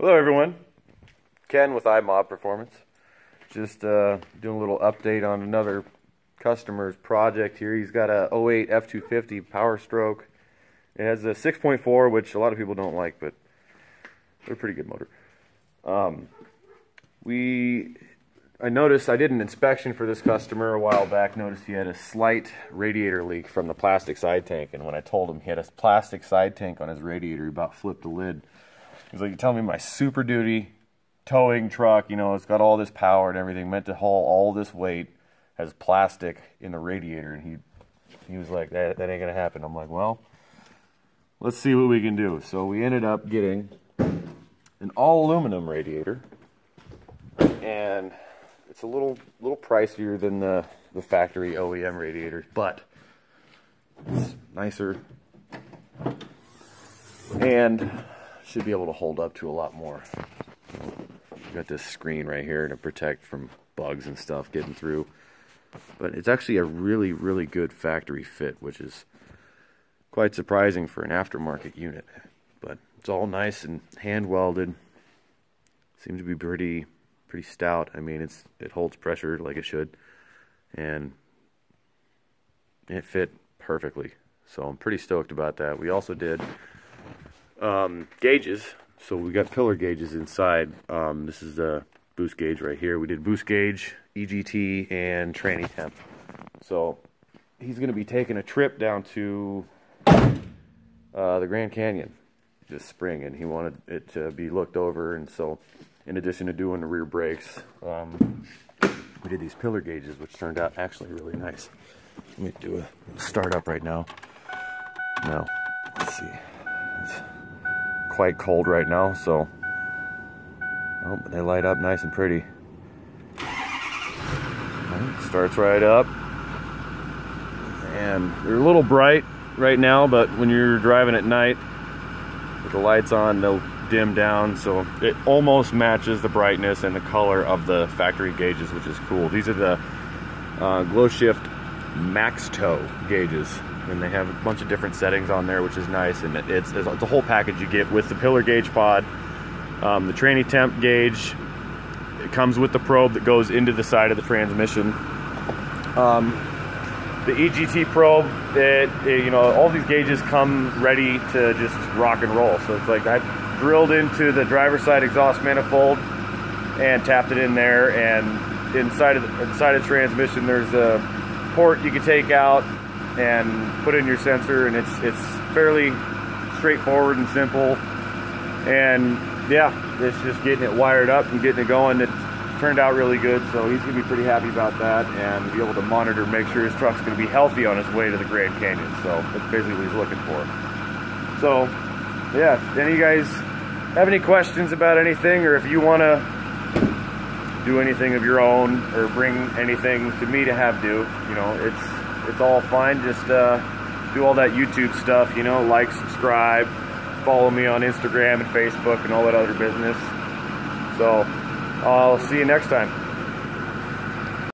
Hello everyone, Ken with iMob Performance. Just doing a little update on another customer's project here. He's got a 08 F250 Power Stroke. It has a 6.4, which a lot of people don't like, but they're a pretty good motor. I noticed, I did an inspection for this customer a while back, noticed he had a slight radiator leak from the plastic side tank, and when I told him he had a plastic side tank on his radiator, he about flipped the lid. He's like, "You telling me my Superduty towing truck, you know, it's got all this power and everything, meant to haul all this weight, has plastic in the radiator?" And he was like, that ain't gonna happen. I'm like, well, let's see what we can do. So we ended up getting an all aluminum radiator, and it's a little pricier than the factory OEM radiators, but it's nicer and should be able to hold up to a lot more. Got this screen right here to protect from bugs and stuff getting through, but it's actually a really good factory fit, which is quite surprising for an aftermarket unit. But it's all nice and hand welded. Seems to be pretty stout. I mean, it holds pressure like it should, and it fit perfectly. So I'm pretty stoked about that. We also did gauges. So we got pillar gauges inside. This is the boost gauge right here. We did boost gauge, EGT, and tranny temp. So he's going to be taking a trip down to the Grand Canyon this spring, and he wanted it to be looked over. And so, in addition to doing the rear brakes, we did these pillar gauges, which turned out actually really nice. Let me do a startup right now. Now, let's see. It's quite cold right now, so but they light up nice and pretty. Starts right up, and they're a little bright right now, but when you're driving at night with the lights on, they'll dim down, so it almost matches the brightness and the color of the factory gauges, which is cool. These are the Glowshift Max Tow gauges, and they have a bunch of different settings on there, which is nice. And it's a whole package you get with the pillar gauge pod. The tranny temp gauge, it comes with the probe that goes into the side of the transmission. The EGT probe, you know, all these gauges come ready to just rock and roll. So it's like I drilled into the driver's side exhaust manifold and tapped it in there, and inside of the transmission there's a port you can take out and put in your sensor, and it's fairly straightforward and simple. And yeah, it's just getting it wired up and getting it going. It turned out really good, so he's gonna be pretty happy about that, and be able to monitor, make sure his truck's gonna be healthy on his way to the Grand Canyon. So that's basically what he's looking for. So yeah, if any of you guys have any questions about anything, or if you want to do anything of your own or bring anything to me to have do, you know, it's all fine. Just do all that YouTube stuff, you know, like, subscribe, follow me on Instagram and Facebook and all that other business. So I'll see you next time.